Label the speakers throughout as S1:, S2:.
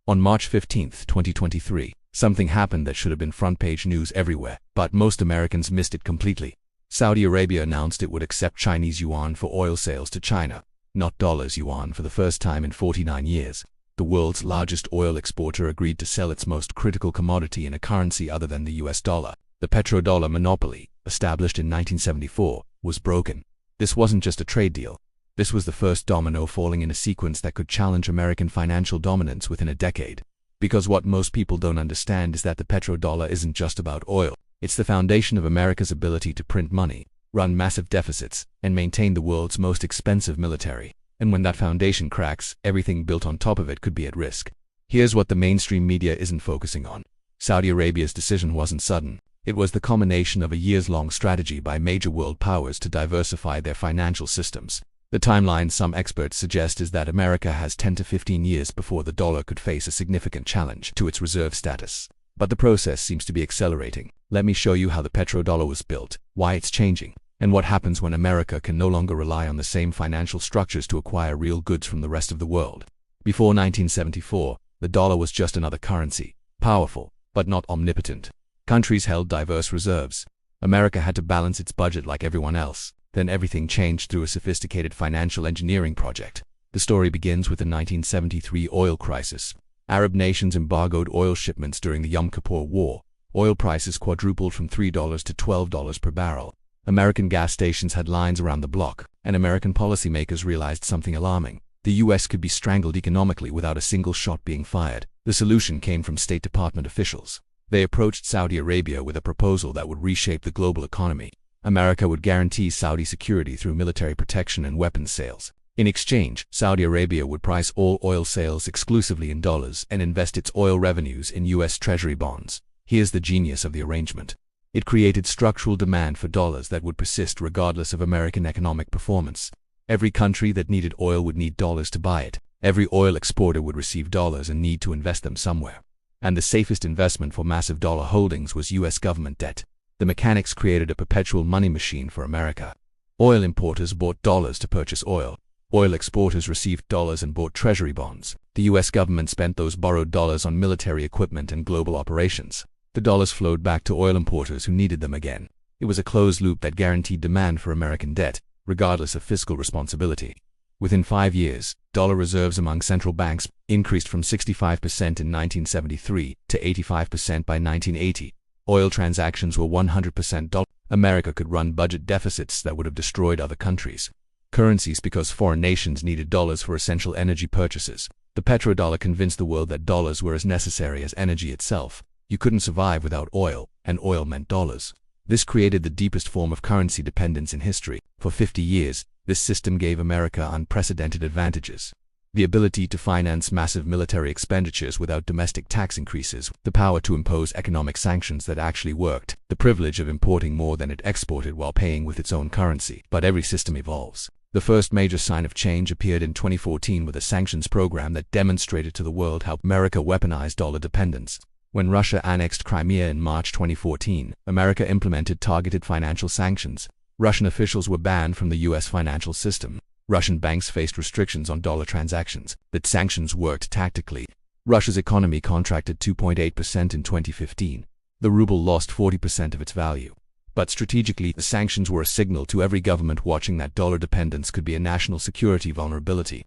S1: On March 15, 2023, something happened that should have been front-page news everywhere, but most Americans missed it completely. Saudi Arabia announced it would accept Chinese yuan for oil sales to China, not dollars yuan, for the first time in 49 years. The world's largest oil exporter agreed to sell its most critical commodity in a currency other than the US dollar. The petrodollar monopoly, established in 1974, was broken. This wasn't just a trade deal. This was the first domino falling in a sequence that could challenge American financial dominance within a decade. Because what most people don't understand is that the petrodollar isn't just about oil. It's the foundation of America's ability to print money, run massive deficits, and maintain the world's most expensive military. And when that foundation cracks, everything built on top of it could be at risk. Here's what the mainstream media isn't focusing on. Saudi Arabia's decision wasn't sudden. It was the culmination of a years-long strategy by major world powers to diversify their financial systems. The timeline some experts suggest is that America has 10 to 15 years before the dollar could face a significant challenge to its reserve status. But the process seems to be accelerating. Let me show you how the petrodollar was built, why it's changing, and what happens when America can no longer rely on the same financial structures to acquire real goods from the rest of the world. Before 1974, the dollar was just another currency, powerful, but not omnipotent. Countries held diverse reserves. America had to balance its budget like everyone else. Then everything changed through a sophisticated financial engineering project. The story begins with the 1973 oil crisis. Arab nations embargoed oil shipments during the Yom Kippur War. Oil prices quadrupled from $3 to $12 per barrel. American gas stations had lines around the block, and American policymakers realized something alarming. The U.S. could be strangled economically without a single shot being fired. The solution came from State Department officials. They approached Saudi Arabia with a proposal that would reshape the global economy. America would guarantee Saudi security through military protection and weapons sales. In exchange, Saudi Arabia would price all oil sales exclusively in dollars and invest its oil revenues in U.S. Treasury bonds. Here's the genius of the arrangement. It created structural demand for dollars that would persist regardless of American economic performance. Every country that needed oil would need dollars to buy it. Every oil exporter would receive dollars and need to invest them somewhere. And the safest investment for massive dollar holdings was U.S. government debt. The mechanics created a perpetual money machine for America. Oil importers bought dollars to purchase oil. Oil exporters received dollars and bought treasury bonds. The U.S. government spent those borrowed dollars on military equipment and global operations. The dollars flowed back to oil importers who needed them again. It was a closed loop that guaranteed demand for American debt, regardless of fiscal responsibility. Within 5 years, dollar reserves among central banks increased from 65% in 1973 to 85% by 1980. Oil transactions were 100% dollar. America could run budget deficits that would have destroyed other countries' currencies because foreign nations needed dollars for essential energy purchases. The petrodollar convinced the world that dollars were as necessary as energy itself. You couldn't survive without oil, and oil meant dollars. This created the deepest form of currency dependence in history. For 50 years, this system gave America unprecedented advantages. The ability to finance massive military expenditures without domestic tax increases, the power to impose economic sanctions that actually worked, the privilege of importing more than it exported while paying with its own currency. But every system evolves. The first major sign of change appeared in 2014 with a sanctions program that demonstrated to the world how America weaponized dollar dependence. When Russia annexed Crimea in March 2014, America implemented targeted financial sanctions. Russian officials were banned from the U.S. financial system. Russian banks faced restrictions on dollar transactions. The sanctions worked tactically. Russia's economy contracted 2.8% in 2015. The ruble lost 40% of its value. But strategically, the sanctions were a signal to every government watching that dollar dependence could be a national security vulnerability.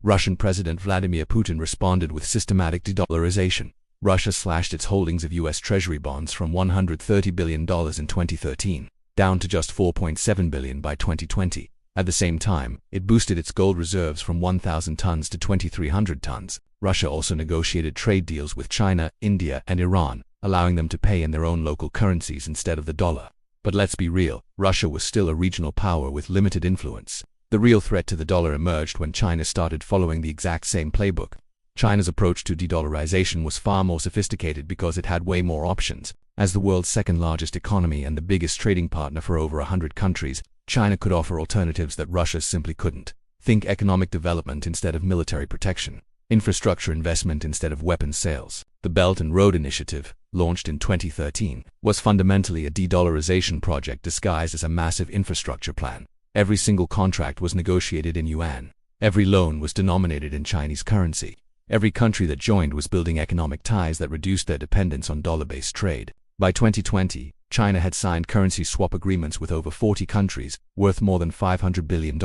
S1: Russian President Vladimir Putin responded with systematic de-dollarization. Russia slashed its holdings of U.S. Treasury bonds from $130 billion in 2013, down to just $4.7 billion by 2020. At the same time, it boosted its gold reserves from 1,000 tons to 2,300 tons. Russia also negotiated trade deals with China, India, and Iran, allowing them to pay in their own local currencies instead of the dollar. But let's be real, Russia was still a regional power with limited influence. The real threat to the dollar emerged when China started following the exact same playbook. China's approach to de-dollarization was far more sophisticated because it had way more options. As the world's second-largest economy and the biggest trading partner for over 100 countries, China could offer alternatives that Russia simply couldn't. Think economic development instead of military protection, infrastructure investment instead of weapons sales. The Belt and Road Initiative, launched in 2013, was fundamentally a de-dollarization project disguised as a massive infrastructure plan. Every single contract was negotiated in Yuan. Every loan was denominated in Chinese currency. Every country that joined was building economic ties that reduced their dependence on dollar-based trade. By 2020, China had signed currency swap agreements with over 40 countries, worth more than $500 billion.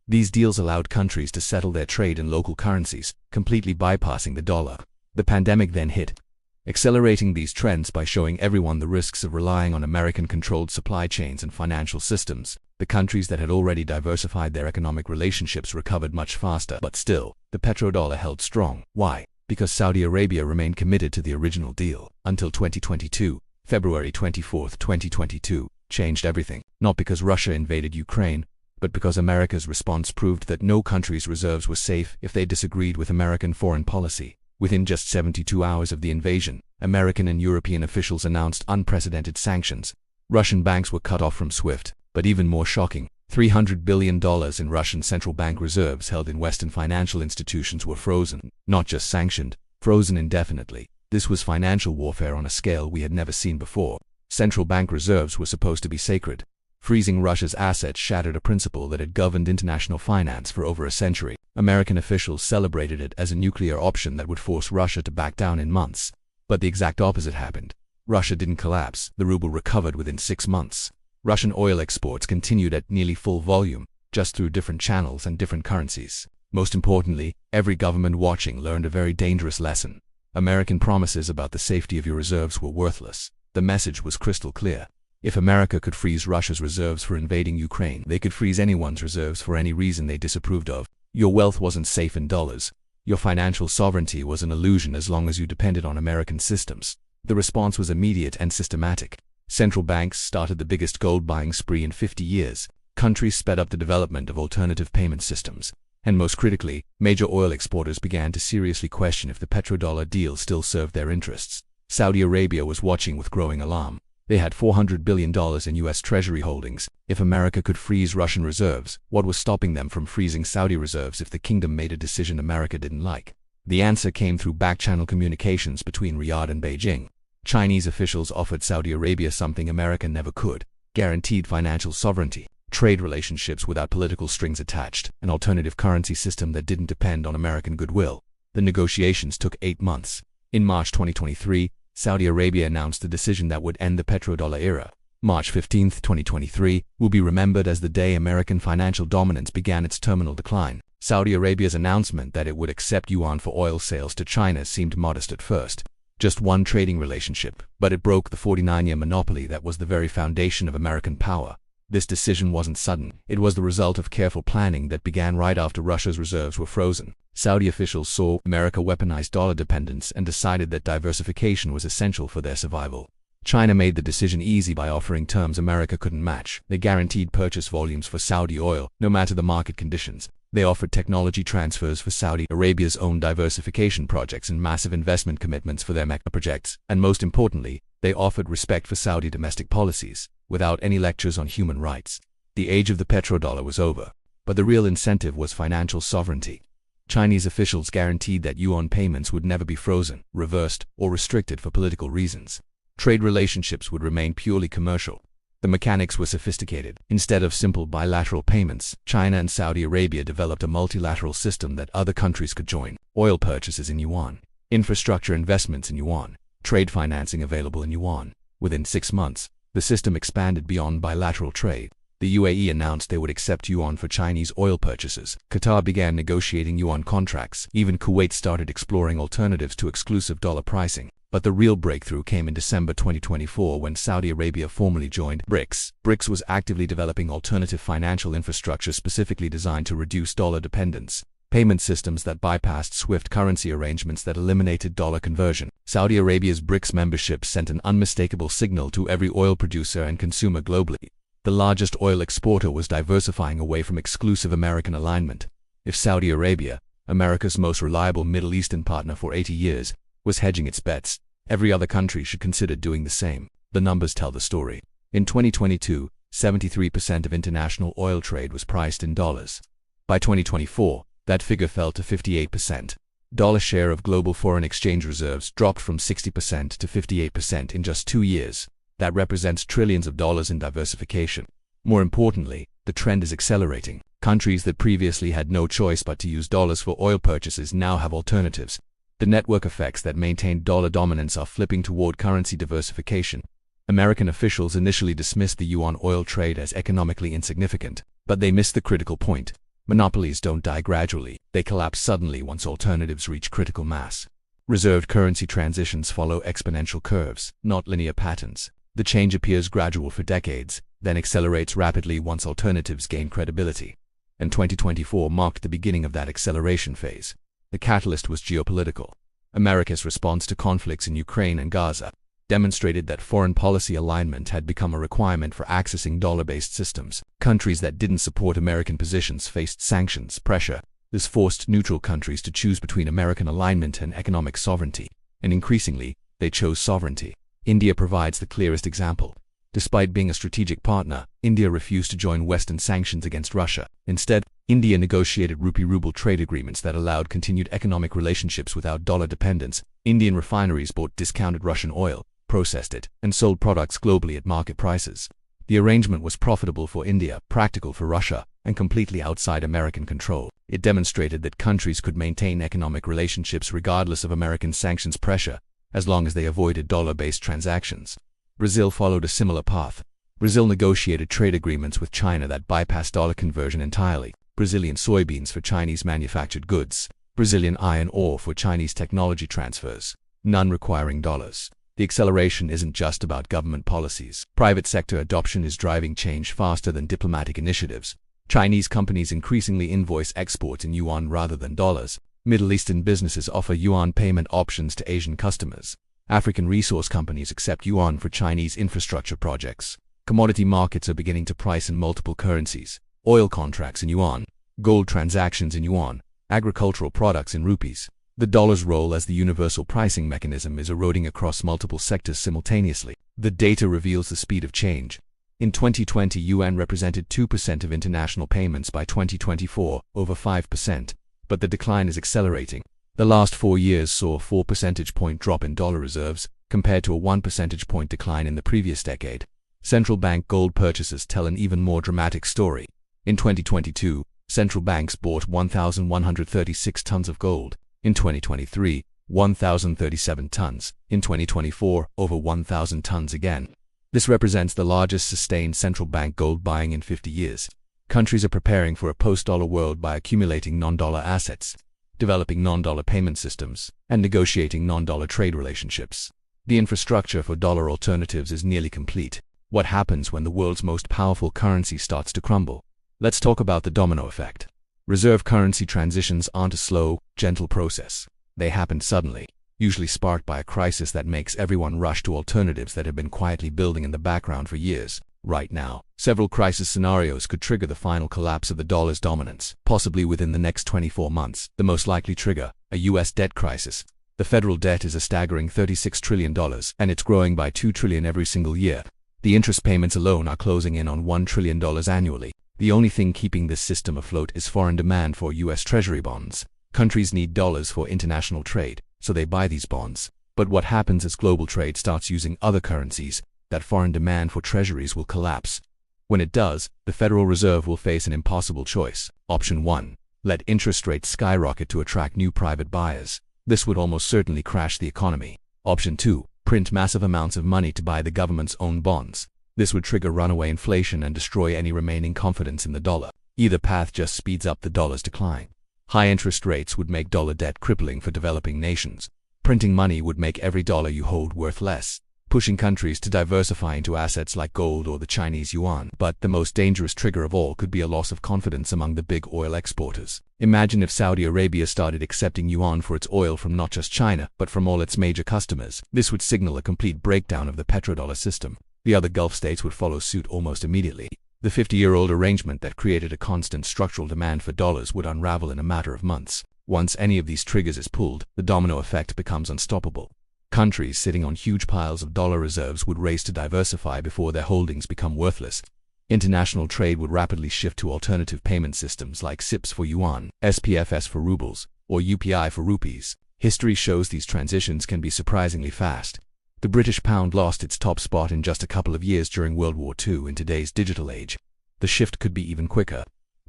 S1: These deals allowed countries to settle their trade in local currencies, completely bypassing the dollar. The pandemic then hit, accelerating these trends by showing everyone the risks of relying on American-controlled supply chains and financial systems. The countries that had already diversified their economic relationships recovered much faster, but still, the petrodollar held strong. Why? Because Saudi Arabia remained committed to the original deal. Until 2022, February 24, 2022, changed everything. Not because Russia invaded Ukraine, but because America's response proved that no country's reserves were safe if they disagreed with American foreign policy. Within just 72 hours of the invasion, American and European officials announced unprecedented sanctions. Russian banks were cut off from SWIFT, but even more shocking, $300 billion in Russian central bank reserves held in Western financial institutions were frozen. Not just sanctioned, frozen indefinitely. This was financial warfare on a scale we had never seen before. Central bank reserves were supposed to be sacred. Freezing Russia's assets shattered a principle that had governed international finance for over a century. American officials celebrated it as a nuclear option that would force Russia to back down in months. But the exact opposite happened. Russia didn't collapse. The ruble recovered within 6 months. Russian oil exports continued at nearly full volume, just through different channels and different currencies. Most importantly, every government watching learned a very dangerous lesson. American promises about the safety of your reserves were worthless. The message was crystal clear. If America could freeze Russia's reserves for invading Ukraine, they could freeze anyone's reserves for any reason they disapproved of. Your wealth wasn't safe in dollars. Your financial sovereignty was an illusion as long as you depended on American systems. The response was immediate and systematic. Central banks started the biggest gold-buying spree in 50 years. Countries sped up the development of alternative payment systems. And most critically, major oil exporters began to seriously question if the petrodollar deal still served their interests. Saudi Arabia was watching with growing alarm. They had $400 billion in U.S. Treasury holdings. If America could freeze Russian reserves, what was stopping them from freezing Saudi reserves if the kingdom made a decision America didn't like? The answer came through back-channel communications between Riyadh and Beijing. Chinese officials offered Saudi Arabia something America never could: guaranteed financial sovereignty, trade relationships without political strings attached, an alternative currency system that didn't depend on American goodwill. The negotiations took 8 months. In March 2023, Saudi Arabia announced the decision that would end the petrodollar era. March 15, 2023, will be remembered as the day American financial dominance began its terminal decline. Saudi Arabia's announcement that it would accept yuan for oil sales to China seemed modest at first. Just one trading relationship, but it broke the 49-year monopoly that was the very foundation of American power. This decision wasn't sudden. It was the result of careful planning that began right after Russia's reserves were frozen. Saudi officials saw America weaponize dollar dependence and decided that diversification was essential for their survival. China made the decision easy by offering terms America couldn't match. They guaranteed purchase volumes for Saudi oil, no matter the market conditions. They offered technology transfers for Saudi Arabia's own diversification projects and massive investment commitments for their mega projects. And most importantly, they offered respect for Saudi domestic policies, without any lectures on human rights. The age of the petrodollar was over. But the real incentive was financial sovereignty. Chinese officials guaranteed that yuan payments would never be frozen, reversed, or restricted for political reasons. Trade relationships would remain purely commercial. The mechanics were sophisticated. Instead of simple bilateral payments, China and Saudi Arabia developed a multilateral system that other countries could join. Oil purchases in yuan, infrastructure investments in yuan, trade financing available in yuan. Within 6 months, the system expanded beyond bilateral trade. The UAE announced they would accept yuan for Chinese oil purchases. Qatar began negotiating yuan contracts. Even Kuwait started exploring alternatives to exclusive dollar pricing. But the real breakthrough came in December 2024 when Saudi Arabia formally joined BRICS. BRICS was actively developing alternative financial infrastructure specifically designed to reduce dollar dependence. Payment systems that bypassed SWIFT currency arrangements that eliminated dollar conversion. Saudi Arabia's BRICS membership sent an unmistakable signal to every oil producer and consumer globally. The largest oil exporter was diversifying away from exclusive American alignment. If Saudi Arabia, America's most reliable Middle Eastern partner for 80 years, was hedging its bets, every other country should consider doing the same. The numbers tell the story. In 2022, 73% of international oil trade was priced in dollars. By 2024, that figure fell to 58%. Dollar share of global foreign exchange reserves dropped from 60% to 58% in just 2 years. That represents trillions of dollars in diversification. More importantly, the trend is accelerating. Countries that previously had no choice but to use dollars for oil purchases now have alternatives. The network effects that maintained dollar dominance are flipping toward currency diversification. American officials initially dismissed the yuan oil trade as economically insignificant, but they missed the critical point. Monopolies don't die gradually, they collapse suddenly once alternatives reach critical mass. Reserved currency transitions follow exponential curves, not linear patterns. The change appears gradual for decades, then accelerates rapidly once alternatives gain credibility. And 2024 marked the beginning of that acceleration phase. The catalyst was geopolitical. America's response to conflicts in Ukraine and Gaza demonstrated that foreign policy alignment had become a requirement for accessing dollar-based systems. Countries that didn't support American positions faced sanctions pressure. This forced neutral countries to choose between American alignment and economic sovereignty, and increasingly, they chose sovereignty. India provides the clearest example. Despite being a strategic partner, India refused to join Western sanctions against Russia. Instead, India negotiated rupee-ruble trade agreements that allowed continued economic relationships without dollar dependence. Indian refineries bought discounted Russian oil, processed it, and sold products globally at market prices. The arrangement was profitable for India, practical for Russia, and completely outside American control. It demonstrated that countries could maintain economic relationships regardless of American sanctions pressure, as long as they avoided dollar-based transactions. Brazil followed a similar path. Brazil negotiated trade agreements with China that bypassed dollar conversion entirely. Brazilian soybeans for Chinese manufactured goods. Brazilian iron ore for Chinese technology transfers, none requiring dollars. The acceleration isn't just about government policies. Private sector adoption is driving change faster than diplomatic initiatives. Chinese companies increasingly invoice exports in yuan rather than dollars. Middle Eastern businesses offer yuan payment options to Asian customers. African resource companies accept yuan for Chinese infrastructure projects. Commodity markets are beginning to price in multiple currencies. Oil contracts in yuan, gold transactions in yuan, agricultural products in rupees. The dollar's role as the universal pricing mechanism is eroding across multiple sectors simultaneously. The data reveals the speed of change. In 2020, yuan represented 2% of international payments. By 2024, over 5%, but the decline is accelerating. The last 4 years saw a 4 percentage point drop in dollar reserves, compared to a 1 percentage point decline in the previous decade. Central bank gold purchases tell an even more dramatic story. In 2022, central banks bought 1,136 tons of gold. In 2023, 1,037 tons. In 2024, over 1,000 tons again. This represents the largest sustained central bank gold buying in 50 years. Countries are preparing for a post-dollar world by accumulating non-dollar assets, developing non-dollar payment systems, and negotiating non-dollar trade relationships. The infrastructure for dollar alternatives is nearly complete. What happens when the world's most powerful currency starts to crumble? Let's talk about the domino effect. Reserve currency transitions aren't a slow, gentle process. They happen suddenly, usually sparked by a crisis that makes everyone rush to alternatives that have been quietly building in the background for years. Right now, several crisis scenarios could trigger the final collapse of the dollar's dominance, possibly within the next 24 months. The most likely trigger, a U.S. debt crisis. The federal debt is a staggering $36 trillion, and it's growing by $2 trillion every single year. The interest payments alone are closing in on $1 trillion annually. The only thing keeping this system afloat is foreign demand for U.S. Treasury bonds. Countries need dollars for international trade, so they buy these bonds. But what happens as global trade starts using other currencies? That foreign demand for treasuries will collapse. When it does, the Federal Reserve will face an impossible choice. Option 1. Let interest rates skyrocket to attract new private buyers. This would almost certainly crash the economy. Option 2. Print massive amounts of money to buy the government's own bonds. This would trigger runaway inflation and destroy any remaining confidence in the dollar. Either path just speeds up the dollar's decline. High interest rates would make dollar debt crippling for developing nations. Printing money would make every dollar you hold worth less, pushing countries to diversify into assets like gold or the Chinese yuan. But the most dangerous trigger of all could be a loss of confidence among the big oil exporters. Imagine if Saudi Arabia started accepting yuan for its oil from not just China, but from all its major customers. This would signal a complete breakdown of the petrodollar system. The other Gulf states would follow suit almost immediately. The 50-year-old arrangement that created a constant structural demand for dollars would unravel in a matter of months. Once any of these triggers is pulled, the domino effect becomes unstoppable. Countries sitting on huge piles of dollar reserves would race to diversify before their holdings become worthless. International trade would rapidly shift to alternative payment systems like SIPs for yuan, SPFS for rubles, or UPI for rupees. History shows these transitions can be surprisingly fast. The British pound lost its top spot in just a couple of years during World War II. In today's digital age, the shift could be even quicker.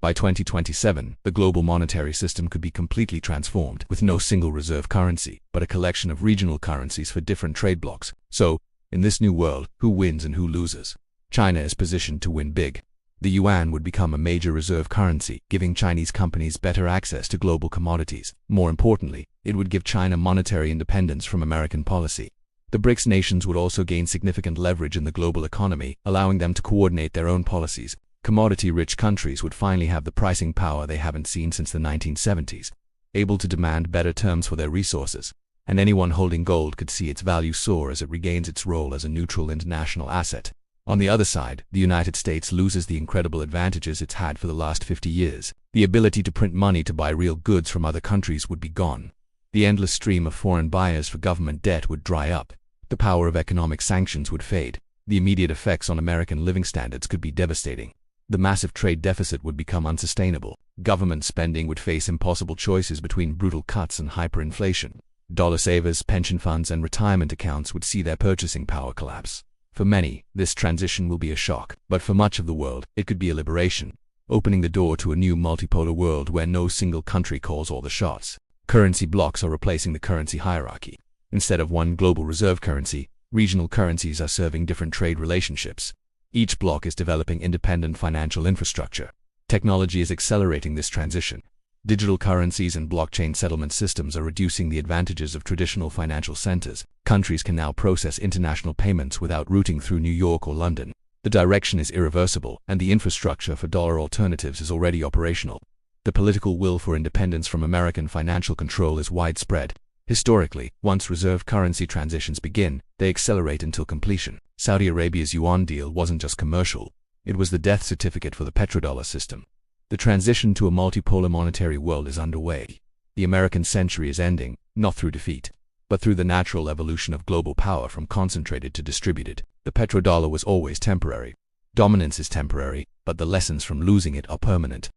S1: By 2027, the global monetary system could be completely transformed, with no single reserve currency, but a collection of regional currencies for different trade blocs. So, in this new world, who wins and who loses? China is positioned to win big. The yuan would become a major reserve currency, giving Chinese companies better access to global commodities. More importantly, it would give China monetary independence from American policy. The BRICS nations would also gain significant leverage in the global economy, allowing them to coordinate their own policies. Commodity-rich countries would finally have the pricing power they haven't seen since the 1970s, able to demand better terms for their resources. And anyone holding gold could see its value soar as it regains its role as a neutral international asset. On the other side, the United States loses the incredible advantages it's had for the last 50 years. The ability to print money to buy real goods from other countries would be gone. The endless stream of foreign buyers for government debt would dry up. The power of economic sanctions would fade. The immediate effects on American living standards could be devastating. The massive trade deficit would become unsustainable. Government spending would face impossible choices between brutal cuts and hyperinflation. Dollar savers, pension funds, and retirement accounts would see their purchasing power collapse. For many, this transition will be a shock, but for much of the world, it could be a liberation, opening the door to a new multipolar world where no single country calls all the shots. Currency blocks are replacing the currency hierarchy. Instead of one global reserve currency, regional currencies are serving different trade relationships. Each bloc is developing independent financial infrastructure. Technology is accelerating this transition. Digital currencies and blockchain settlement systems are reducing the advantages of traditional financial centers. Countries can now process international payments without routing through New York or London. The direction is irreversible, and the infrastructure for dollar alternatives is already operational. The political will for independence from American financial control is widespread. Historically, once reserve currency transitions begin, they accelerate until completion. Saudi Arabia's Yuan deal wasn't just commercial. It was the death certificate for the petrodollar system. The transition to a multipolar monetary world is underway. The American century is ending, not through defeat, but through the natural evolution of global power from concentrated to distributed. The petrodollar was always temporary. Dominance is temporary, but the lessons from losing it are permanent.